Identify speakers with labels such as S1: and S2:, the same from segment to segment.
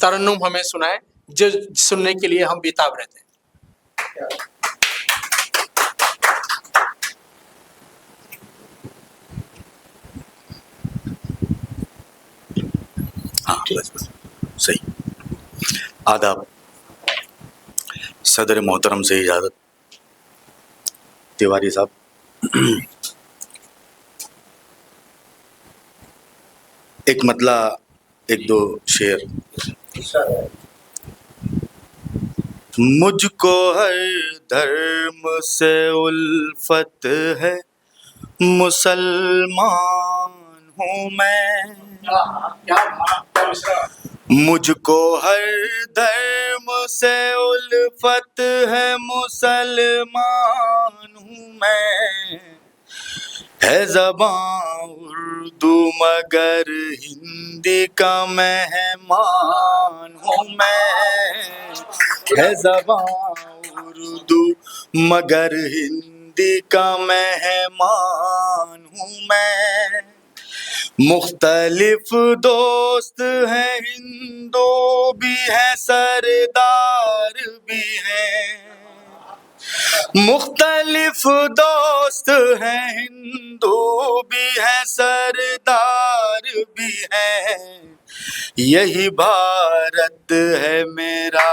S1: तरन्नुम हमें सुनाए, जो सुनने के लिए हम बेताब रहते हैं.
S2: हाँ बस सही. आदाब. सदर मोहतरम से इजाज़त. तिवारी साहब, एक मतला, एक दो शेर. मुझको हर धर्म से उल्फत है, मुसलमान हूँ मैं. मुझको हर धर्म से उल्फत है, मुसलमान हूँ मैं. है ज़बां उर्दू मगर हिंदी का मेहमान हूँ मैं. है ज़बां उर्दू मगर हिंदी का मेहमान हूँ मैं. मुख्तलिफ दोस्त हैं, हिंदू भी है, सरदार भी हैं. मुख्तलिफ दोस्त हैं, हिंदू भी है, सरदार भी हैं. यही भारत है मेरा,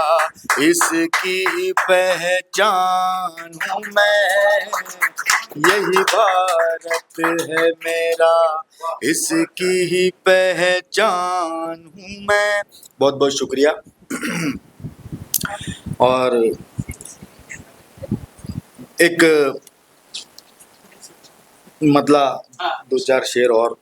S2: इसकी पहचान हूँ मैं. यही भारत है मेरा, इसकी ही पहचान हूँ मैं. बहुत बहुत शुक्रिया. और एक मतला दो चार शेर और.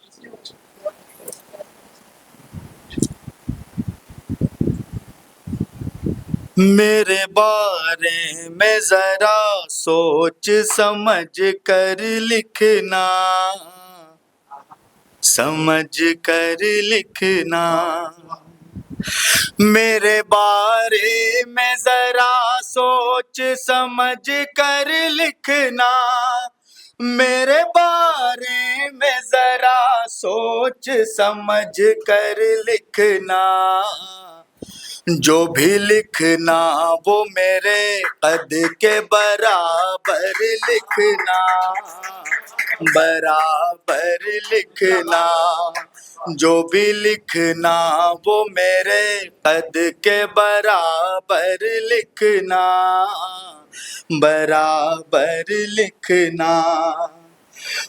S2: मेरे बारे में जरा सोच समझ कर लिखना, समझ कर लिखना. मेरे बारे में जरा सोच समझ कर लिखना. मेरे बारे में जरा सोच समझ कर लिखना. जो भी लिखना वो मेरे कद के बराबर लिखना, बराबर लिखना. जो भी लिखना वो मेरे कद के बराबर लिखना, बराबर लिखना.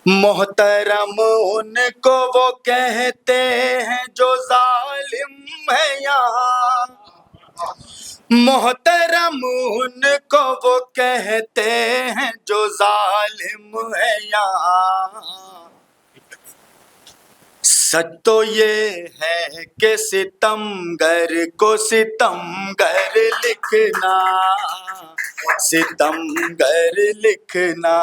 S2: मोहतरम उनको वो कहते हैं जो जालिम है यहाँ. मोहतरम उनको वो कहते हैं जो जालिम है यहाँ. सच तो ये है कि सितमगर को सितमगर लिखना, सितमगर लिखना.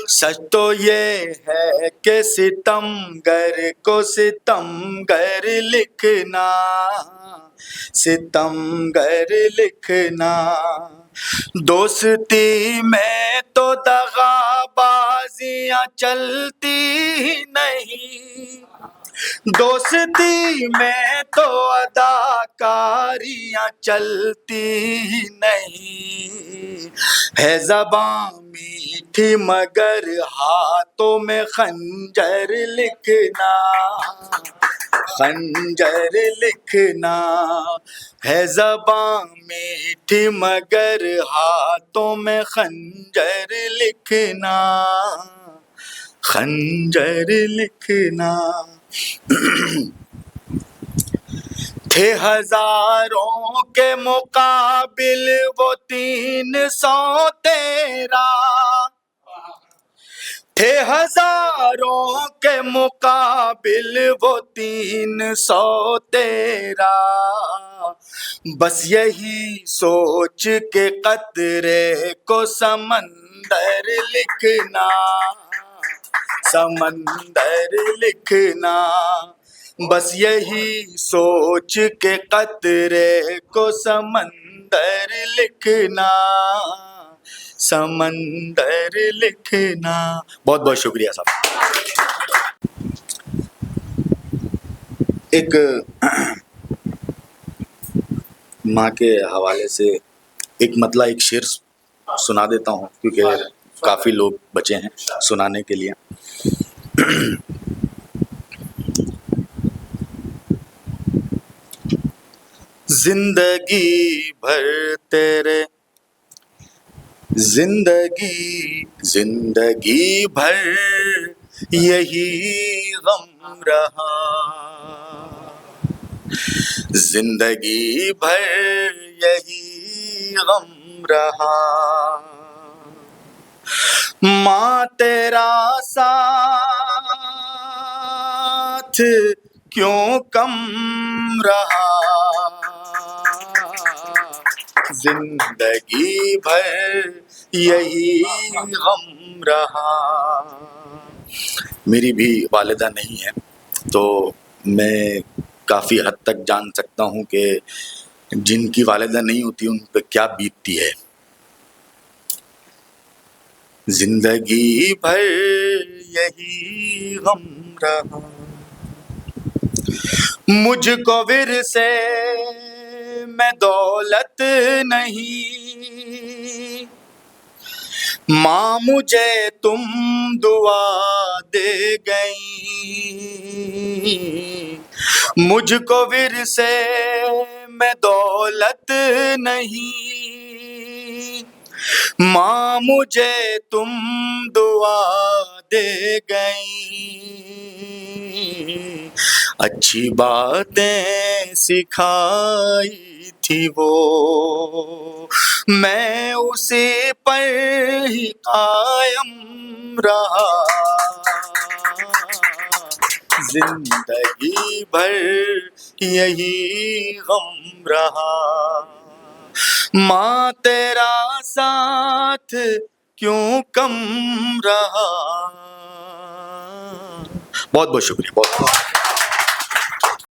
S2: सच तो ये है कि सितमगर को सितमगर लिखना, सितमगर लिखना. दोस्ती में तो दगाबाजियां चलती ही नहीं. दोस्ती में तो अदाकारियां चलती ही नहीं. है ज़बां मीठी मगर हाथों में खंजर लिखना, खंजर लिखना. है ज़बां मीठी मगर हाथों में खंजर लिखना, खंजर लिखना. थे हजारों के मुकाबिल वो 313. थे हजारों के मुकाबिल वो 313. बस यही सोच के कतरे को समंदर लिखना, समंदर लिखना. बस यही सोच के कतरे को समंदर लिखना, समंदर लिखना. बहुत बहुत शुक्रिया साहब. एक ماں کے حوالے سے ایک مطلع ایک شعر سنا دیتا ہوں کیونکہ کافی لوگ بچے ہیں سنانے کے لیے. زندگی بھر تیرے زندگی بھر یہی غم رہا، زندگی بھر یہی غم رہا. ماں تیرا ساتھ کیوں کم رہا، زندگی بھر یہی غم رہا. میری بھی والدہ نہیں ہے تو میں کافی حد تک جان سکتا ہوں کہ جن کی والدہ نہیں ہوتی ان پہ کیا بیتتی ہے. زندگی بھر یہی غم رہا، مجھ کو ورثے میں دولت نہیں، ماں مجھے تم دعا دے گئی. مجھ کو ورثے میں دولت نہیں، ماں مجھے تم دعا دے گئی. اچھی باتیں سکھائی تھی وہ، میں اسی پر ہی قائم رہا. زندگی بھر یہی غم رہا، ماں تیرا ساتھ کیوں کم رہا. بہت بہت شکریہ. بہت